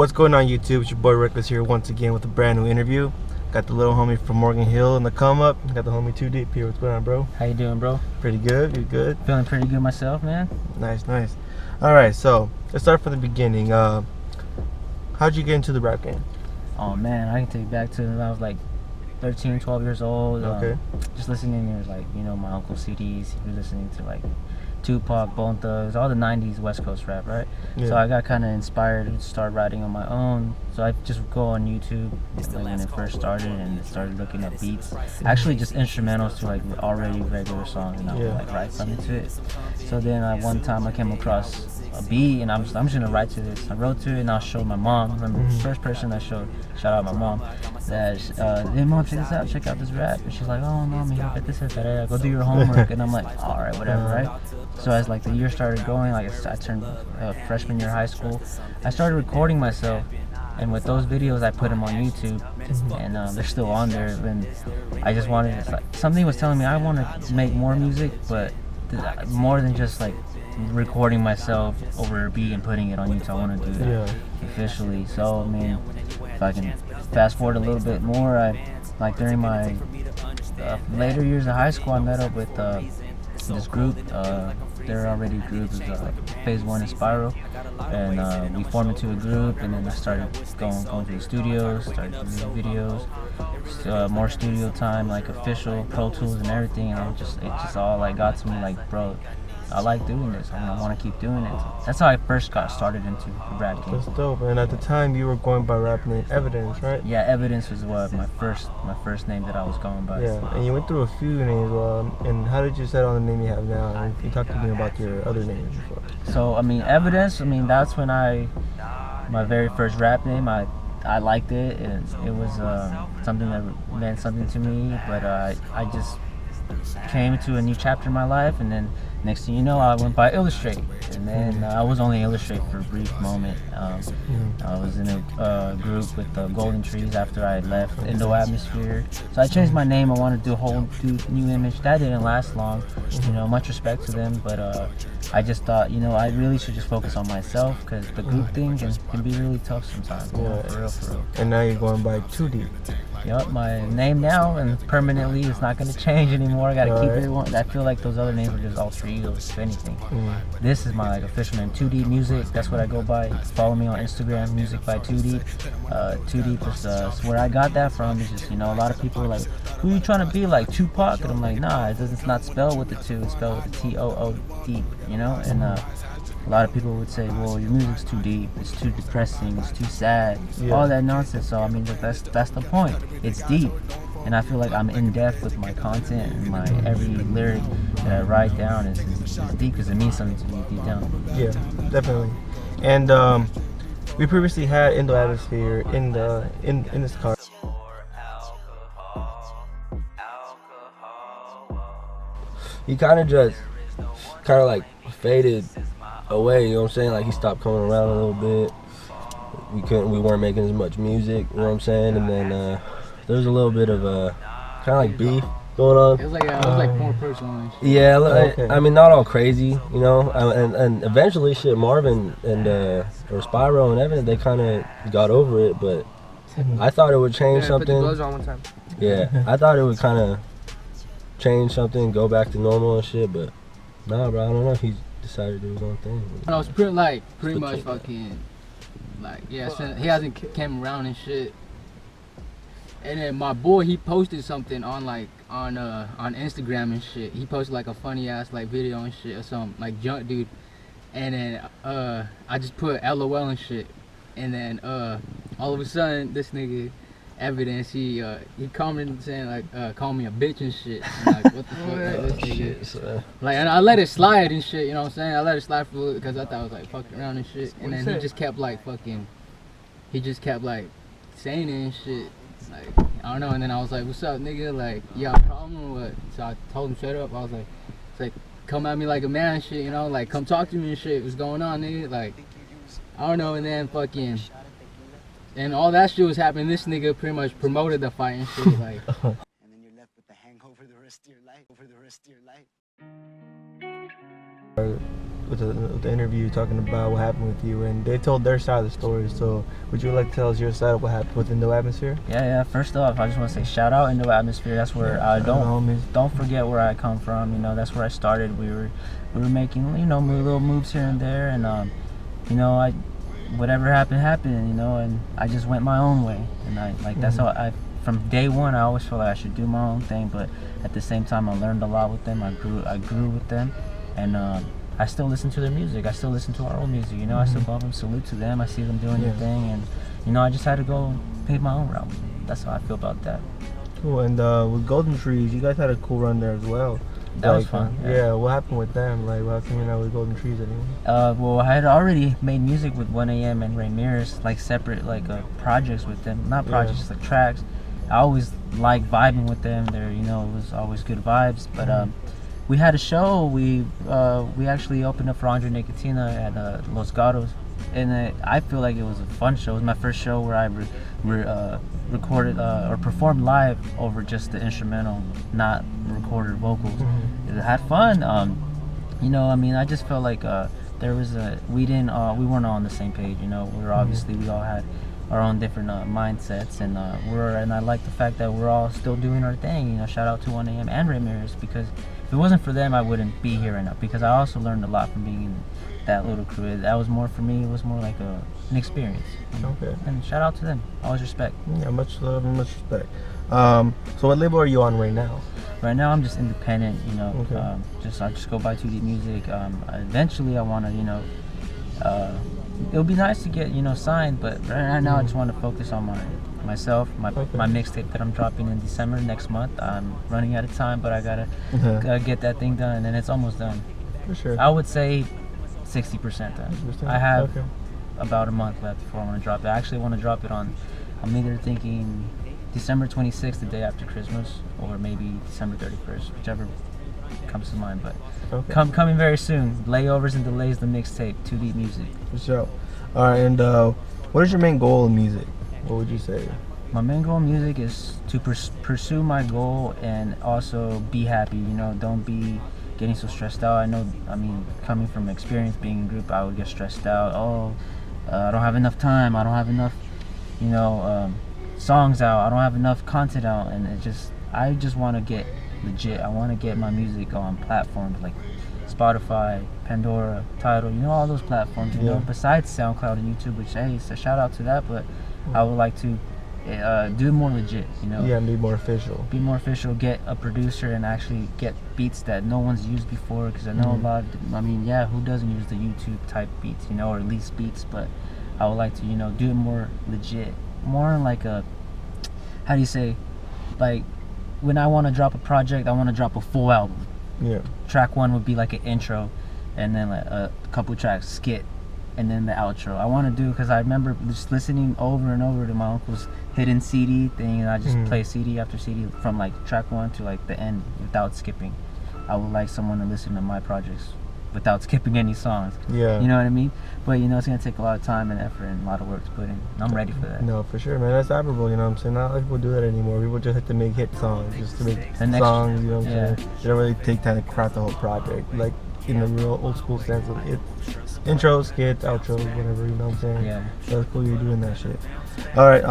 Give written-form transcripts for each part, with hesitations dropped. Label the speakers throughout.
Speaker 1: What's going on YouTube? It's your boy Reckless here once again with a brand new interview. Got the little homie from Morgan Hill in the come up. Got the homie TooDeep here. What's going on, bro?
Speaker 2: How you doing, bro?
Speaker 1: Pretty good. You good?
Speaker 2: Feeling pretty good myself, man.
Speaker 1: Nice. All right, so let's start from the beginning. How'd you get into the rap game?
Speaker 2: Oh man, I can take you back to when I was like 13, 12 years old.
Speaker 1: Okay.
Speaker 2: Just listening to like, my uncle's CDs. He was listening to like Tupac, Bone Thugs, all the 90s West Coast rap, right? Yeah. So I got kind of inspired to start writing on my own. So I just go on YouTube when it first started and started looking at beats. Actually just instrumentals to like already regular songs, and I would like write something to it. So then one time I came across a beat and I'm just gonna write to this. I wrote to it and I showed my mom. Remember the first person I showed, shout out my mom, that hey mom, check this out, check out this rap. And she's like, oh mommy, look at this, go do your homework. And I'm like, alright, whatever, right? So as like the year started going, like I turned freshman year of high school, I started recording myself, and with those videos I put them on YouTube, and they're still on there. And I just wanted something was telling me I want to make more music, but more than just like recording myself over a beat and putting it on YouTube. I want to do that officially. So I mean, if I can fast forward a little bit more, like during my later years of high school, I met up with this group. They're already groups, Phase 1 and Spiral, and we formed into a group, and then I started going to the studios, started doing videos, more studio time, like official Pro Tools and everything, and it just all like got to me like, bro, I like doing this. I want to keep doing it. That's how I first got started into the rap game.
Speaker 1: That's dope. And at the time, you were going by rap name Evidence, right?
Speaker 2: Yeah, Evidence was my first name that I was going by.
Speaker 1: Yeah, and you went through a few names. And how did you settle on the name you have now? And you talked to me about your other names before.
Speaker 2: So I mean, Evidence. I mean, that's when my very first rap name. I liked it, and it was something that meant something to me. But I just came to a new chapter in my life, and then next thing you know, I went by Illustrate, and then I was only Illustrate for a brief moment. I was in a group with the Golden Treez after I left Indo Atmosphere, so I changed my name. I wanted to do a whole new image. That didn't last long, much respect to them, but I just thought, I really should just focus on myself, because the group thing can be really tough sometimes. For real.
Speaker 1: And now you're going by TooDeep.
Speaker 2: Yep, my name now and permanently is not going to change anymore. I got to keep it one. I feel like those other names were just alter egos, if anything. This is my official name, TooDeep Music. That's what I go by. Follow me on Instagram, Music by TooDeep. TooDeep is where I got that from. It's just, a lot of people are like, who are you trying to be, like Tupac? And I'm like, nah, it's not spelled with the two. It's spelled with the T-O-O-D, And a lot of people would say, well, your music's too deep, it's too depressing, it's too sad, all that nonsense. So I mean, that's the point. It's deep, and I feel like I'm in depth with my content, and my every lyric that I write down is deep, because it means something to me deep down.
Speaker 1: Yeah, definitely. And we previously had Indo Atmosphere in this car. He kind of like faded away, you know what I'm saying? Like he stopped coming around a little bit. We weren't making as much music, you know what I'm saying? And then there was a little bit of kind of like beef going on.
Speaker 3: It was like more personal.
Speaker 1: Yeah, I mean, not all crazy, and eventually shit, Marvin and or Spyro and Evan, they kind of got over it, but I thought it would change something.
Speaker 3: Put the gloves on one time.
Speaker 1: Yeah, I thought it would kind of change something, go back to normal and shit, but nah, bro, I don't know if he decided to do his own thing.
Speaker 3: I was pretty much fucking, he hasn't came around and shit. And then my boy, he posted something on Instagram and shit. He posted like a funny ass like video and shit or something, like junk dude. And then I just put LOL and shit. And then all of a sudden this nigga Evidence, he commented saying like call me a bitch and shit. And like, what the fuck, like, this nigga. Like, and I let it slide and shit, you know what I'm saying? I let it slide for a little bit because I thought I was like fucking around and shit. And then he just kept like saying it and shit. Like, I don't know. And then I was like, what's up, nigga? Like, you got a problem or what? So I told him straight up. I was like, it's like, come at me like a man and shit, like, come talk to me and shit. What's going on, nigga? Like, I don't know. And then fucking, and all that shit was happening. This nigga pretty much promoted the fight and shit, like. And then you're left with the hangover the rest of your life.
Speaker 4: with the interview talking about what happened with you, and they told their side of the story. So would you like to tell us your side of what happened with Indo Atmosphere?
Speaker 2: Yeah. First off, I just want to say shout out Indo Atmosphere. That's where don't forget where I come from. You know, that's where I started. We were making little moves here and there, and whatever happened. You know, and I just went my own way, and that's how I. From day one, I always felt like I should do my own thing, but at the same time, I learned a lot with them. I grew with them, and I still listen to their music. I still listen to our own music. You know, I still love them. Salute to them. I see them doing their thing, and I just had to go pave my own route. That's how I feel about that.
Speaker 4: Cool. And with Golden Treez, you guys had a cool run there as well.
Speaker 2: That was fun.
Speaker 4: Yeah. What happened with them? Like, how come you're not with Golden Treez anymore?
Speaker 2: Well, I had already made music with 1AM and Ramirez, like separate projects with them. Not projects, like tracks. I always like vibing with them. It was always good vibes. But we had a show. We actually opened up for Andre Nicotina at Los Gatos, and I feel like it was a fun show. It was my first show where I recorded or performed live over just the instrumental, not recorded vocals. It had fun. I just felt like there was we weren't all on the same page. We were obviously we all had our own different mindsets, and I like the fact that we're all still doing our thing. Shout out to 1AM and Ramirez, because if it wasn't for them, I wouldn't be here right now, because I also learned a lot from being in that little crew. That was more for me. It was more like an experience.
Speaker 4: Okay.
Speaker 2: And shout out to them. Always respect.
Speaker 4: Yeah, much love and much respect. So what label are you on right now?
Speaker 2: Right now, I'm just independent.
Speaker 4: Okay.
Speaker 2: I just go by TooDeep Music. Eventually, I want to it would be nice to get signed, but right now I just want to focus on myself, my mixtape that I'm dropping in December next month. I'm running out of time, but I gotta get that thing done, and it's almost done.
Speaker 4: For sure.
Speaker 2: I would say 60% done. I have about a month left before I want to drop it. I actually want to drop it I'm either thinking December 26th, the day after Christmas, or maybe December 31st, whichever comes to mind. But coming very soon. Layovers and delays, the mixtape, TooDeep Music.
Speaker 4: For sure. All right, and what is your main goal in music? What would you say?
Speaker 2: My main goal in music is to pursue my goal and also be happy. Don't be getting so stressed out. Coming from experience being in a group, I would get stressed out. I don't have enough time. I don't have enough, songs out. I don't have enough content out, and I just want to get legit. I want to get my music on platforms like Spotify, Pandora, Tidal, all those platforms, besides SoundCloud and YouTube, which, hey, it's a shout out to that, but I would like to do more legit,
Speaker 4: Yeah, and be more official.
Speaker 2: Be more official, get a producer and actually get beats that no one's used before, because I know a lot of, who doesn't use the YouTube type beats, or at least beats, but I would like to, do it more legit, more like a, how do you say, like, when I want to drop a project, I want to drop a full album.
Speaker 4: Yeah.
Speaker 2: Track one would be like an intro, and then like a couple tracks, skit, and then the outro. I want to do, because I remember just listening over and over to my uncle's hidden CD thing, and I just play CD after CD from like track one to like the end without skipping. I would like someone to listen to my projects without skipping any songs.
Speaker 4: Yeah.
Speaker 2: You know what I mean? But it's gonna take a lot of time and effort and a lot of work to put in. I'm ready for that.
Speaker 4: No, for sure, man. That's admirable. Not a lot of people do that anymore. People just have to make hit songs, just to make songs. What I'm saying? They don't really take time to craft the whole project, like in the real old school sense of it. Intros, skits, outros, whatever. You know what I'm saying?
Speaker 2: Yeah.
Speaker 4: That's cool. You're doing that shit. All right.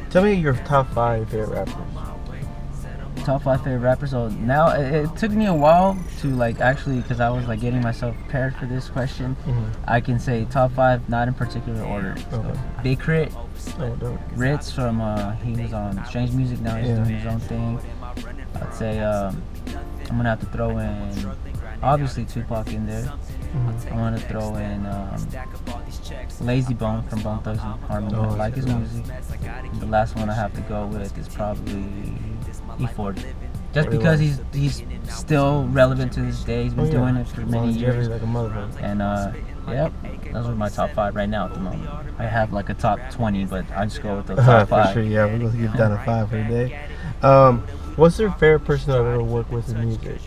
Speaker 4: Tell me your top 5 favorite rappers.
Speaker 2: Top 5 favorite rappers. So now it took me a while to actually, because I was getting myself prepared for this question. I can say top 5, not in particular order. So Big Crit, Ritz from he was on Strange Music, now he's doing his own thing. I'd say I'm gonna have to throw in obviously Tupac in there. I'm gonna throw in Lazy Bone from Bone Thugs and Harmony. I like his music. The last one I have to go with is probably E40. Just because he's still relevant to this day. He's been doing it for many years.
Speaker 4: Like a motherfucker.
Speaker 2: And those are my top 5 right now at the moment. I have a top 20, but I just go with the top 5.
Speaker 4: For sure, yeah, we're gonna get down to 5 for the day. What's your favorite person I've ever worked with in music?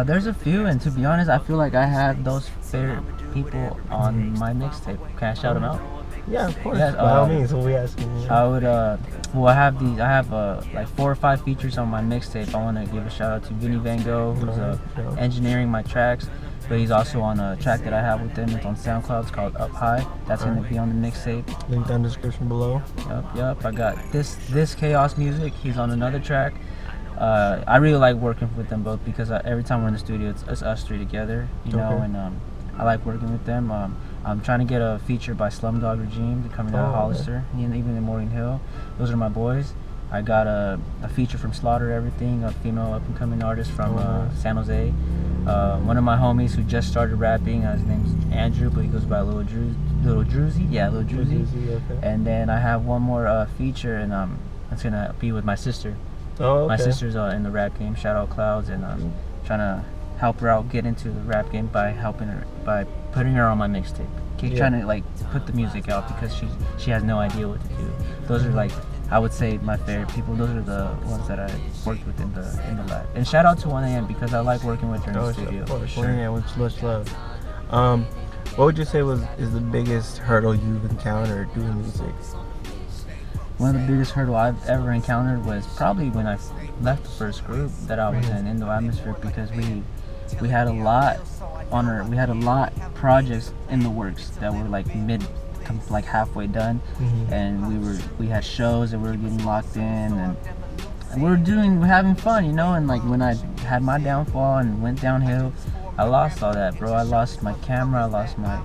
Speaker 2: There's a few, and to be honest, I feel like I have those favorite people on my mixtape. Can I shout them out?
Speaker 4: Yeah, of course.
Speaker 2: Yeah,
Speaker 4: by all means, we'll be asking you.
Speaker 2: I would well, I have like 4 or 5 features on my mixtape. I want to give a shout out to Vinny Van Gogh, who's engineering my tracks, but he's also on a track that I have with him. It's on SoundCloud. It's called Up High. That's gonna be on the mixtape.
Speaker 4: Link down in the description below.
Speaker 2: Yep. I got this Chaos Music. He's on another track. I really like working with them both because every time we're in the studio, it's us three together, you know, and I like working with them. I'm trying to get a feature by Slumdog Regime coming out of Hollister, and even in Morgan Hill. Those are my boys. I got a feature from Slaughter Everything, a female up-and-coming artist from San Jose. One of my homies who just started rapping, his name's Andrew, but he goes by Little Druzy. Yeah, Little Druzy.
Speaker 4: Okay.
Speaker 2: And then I have one more feature, and it's gonna be with my sister.
Speaker 4: Oh, okay.
Speaker 2: My sister's in the rap game. Shout out Clouds, and I'm trying to help her out get into the rap game by putting her on my mixtape. Trying to like put the music out because she has no idea what to do. Those are like, I would say, my favorite people. Those are the ones that I worked with in the lab. And shout out to 1AM because I like working with her in the studio.
Speaker 4: For sure. 1AM with much love. What would you say is the biggest hurdle you've encountered doing music?
Speaker 2: One of the biggest hurdle I've ever encountered was probably when I left the first group that I was in, Indo Atmosphere, because we had a lot projects in the works that were like halfway done, and we had shows that we were getting locked in, and we're having fun, you know. And like when I had my downfall and went downhill, I lost all that, bro. I lost my camera, I lost my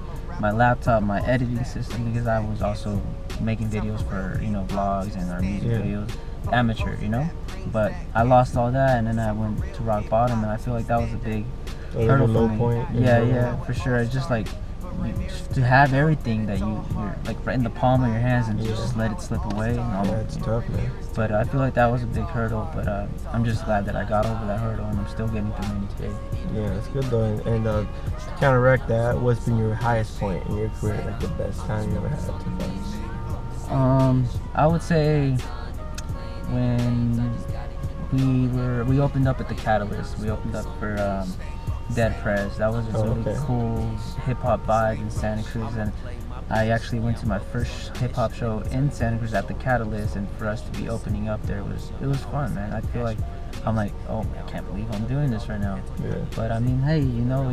Speaker 2: laptop, my editing system, because I was also making videos for, you know, vlogs and our music videos, amateur, you know. But I lost all that, and then I went to rock bottom, and I feel like that was a big hurdle for me.
Speaker 4: Point.
Speaker 2: Yeah, for sure. It's just like to have everything that you're like in the palm of your hands and just let it slip away. And all
Speaker 4: It's tough, man.
Speaker 2: But I feel like that was a big hurdle. But I'm just glad that I got over that hurdle, and I'm still getting through many today.
Speaker 4: Yeah, that's good though. And to counteract that, what's been your highest point in your career, like the best time you ever had so far?
Speaker 2: I would say when we opened up at the Catalyst. We opened up for Dead Prez. That was a really cool hip hop vibe in Santa Cruz, and I actually went to my first hip hop show in Santa Cruz at the Catalyst, and for us to be opening up there it was fun, man. I feel like I'm like, oh, I can't believe I'm doing this right now.
Speaker 4: Yeah.
Speaker 2: But I mean, hey, you know,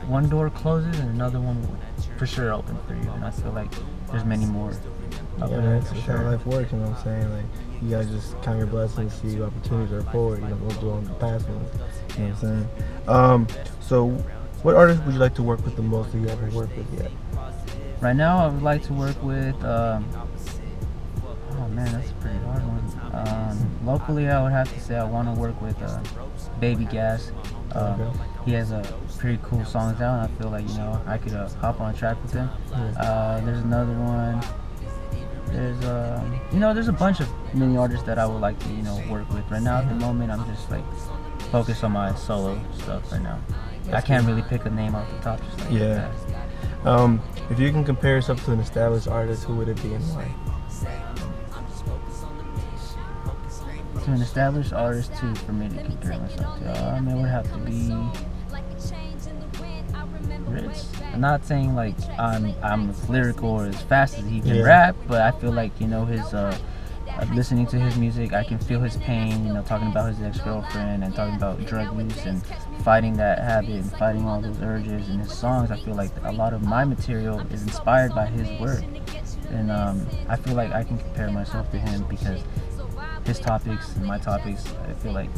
Speaker 2: one door closes and another one will for sure open for you, and I feel like there's many more.
Speaker 4: That's how life works, you know what I'm saying? Like, you gotta just count your blessings, see opportunities are forward, you know, don't dwell on the past ones, you know what I'm saying? So, what artists would you like to work with the most that you haven't worked with yet?
Speaker 2: Right now, I would like to work with, oh man, that's a pretty hard one. Locally, I would have to say I want to work with Baby Gas. He has a pretty cool songs out, and I feel like, you know, I could hop on a track with him. There's another one. There's a bunch of many artists that I would like to, you know, work with. Right now, at the moment, I'm just like focused on my solo stuff right now. I can't really pick a name off the top. Just like that.
Speaker 4: If you can compare yourself to an established artist, who would it be and why?
Speaker 2: To an established artist, too, for me to compare myself to, it would have to be Ritz. I'm not saying like I'm as lyrical or as fast as he can rap, but I feel like, you know, his listening to his music, I can feel his pain, you know, talking about his ex-girlfriend and talking about drug use and fighting that habit and fighting all those urges. In his songs, I feel like a lot of my material is inspired by his work, and I feel like I can compare myself to him because his topics and my topics, I feel like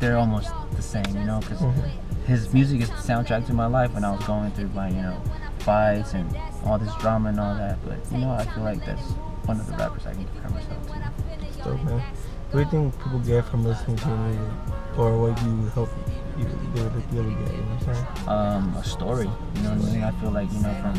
Speaker 2: they're almost the same, you know, because his music is the soundtrack to my life when I was going through my, you know, fights and all this drama and all that. But, you know, I feel like that's one of the rappers I can compare myself to.
Speaker 4: That's dope, man. What do you think people get from listening to your music, or what do you hope they would be able to get? You know what I'm saying?
Speaker 2: A story. You know what I mean? I feel like, you know, from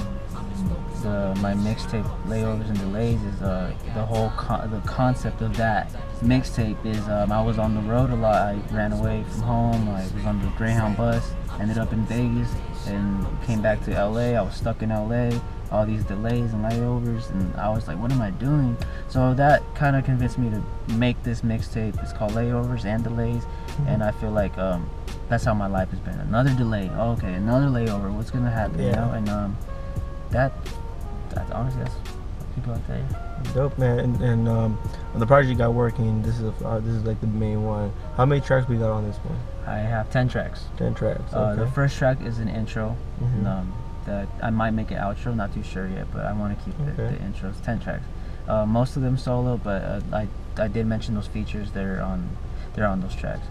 Speaker 2: my mixtape Layovers and Delays is the whole the concept of that mixtape is I was on the road a lot. I ran away from home. I was on the Greyhound bus, ended up in Vegas, and came back to LA. I was stuck in LA, all these delays and layovers, and I was like, what am I doing? So that kind of convinced me to make this mixtape. It's called Layovers and Delays, and I feel like that's how my life has been. Another delay, another layover, what's gonna happen, you know? And that honestly, people out there.
Speaker 4: Dope, man. And on the project you got working, this is like the main one. How many tracks we got on this one?
Speaker 2: I have 10 tracks.
Speaker 4: 10 tracks.
Speaker 2: The
Speaker 4: Okay.
Speaker 2: first track is an intro.
Speaker 4: Mhm.
Speaker 2: And, that I might make an outro, not too sure yet, but I want to keep
Speaker 4: Okay.
Speaker 2: the intros. 10 tracks. Most of them solo, but I did mention those features. They're on those tracks.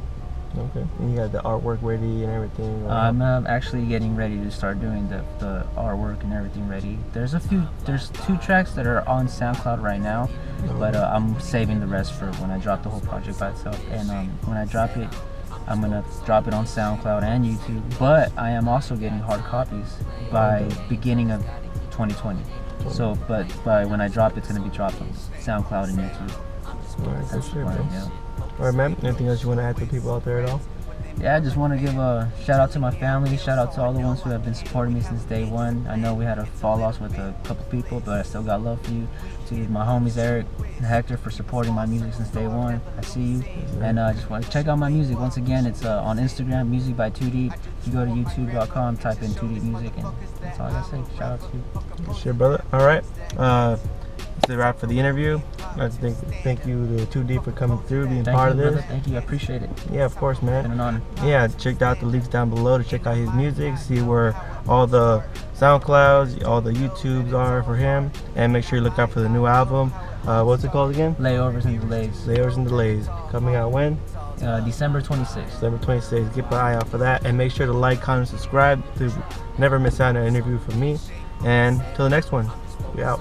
Speaker 4: Okay. And you got the artwork ready and everything.
Speaker 2: I'm actually getting ready to start doing the artwork and everything ready. There's 2 tracks that are on SoundCloud right now, but I'm saving the rest for when I drop the whole project by itself. And when I drop it, I'm gonna drop it on SoundCloud and YouTube. But I am also getting hard copies by beginning of 2020. So, but by when I drop, it's gonna be dropped on SoundCloud and YouTube.
Speaker 4: All right,
Speaker 2: That's
Speaker 4: for
Speaker 2: the
Speaker 4: sure,
Speaker 2: plan,
Speaker 4: man.
Speaker 2: yeah.
Speaker 4: All right, man. Anything else you want to add to people out there at all?
Speaker 2: Yeah, I just want to give a shout out to my family, shout out to all the ones who have been supporting me since day one. I know we had a fall loss with a couple people, but I still got love for you. To my homies Eric and Hector for supporting my music since day one. I see you. And I just want to check out my music. Once again, it's on Instagram, music by TooDeep. If you go to youtube.com, type in TooDeep music, and that's all I gotta say. Shout out to you.
Speaker 4: Sure, brother. All right. That's a wrap for the interview. I thank you to TooDeep for coming through, being
Speaker 2: Thank
Speaker 4: part
Speaker 2: you,
Speaker 4: of this.
Speaker 2: brother. Thank you. I appreciate it.
Speaker 4: Yeah, of course,
Speaker 2: Been
Speaker 4: man.
Speaker 2: an honor.
Speaker 4: Yeah, check out the links down below to check out his music, see where all the SoundClouds, all the YouTubes are for him, and make sure you look out for the new album. What's it called again?
Speaker 2: Layovers and delays.
Speaker 4: Layers and Delays. Coming out when?
Speaker 2: December 26th.
Speaker 4: December 26th. Keep an eye out for that, and make sure to like, comment, subscribe to never miss out on an interview from me. And till the next one, we out.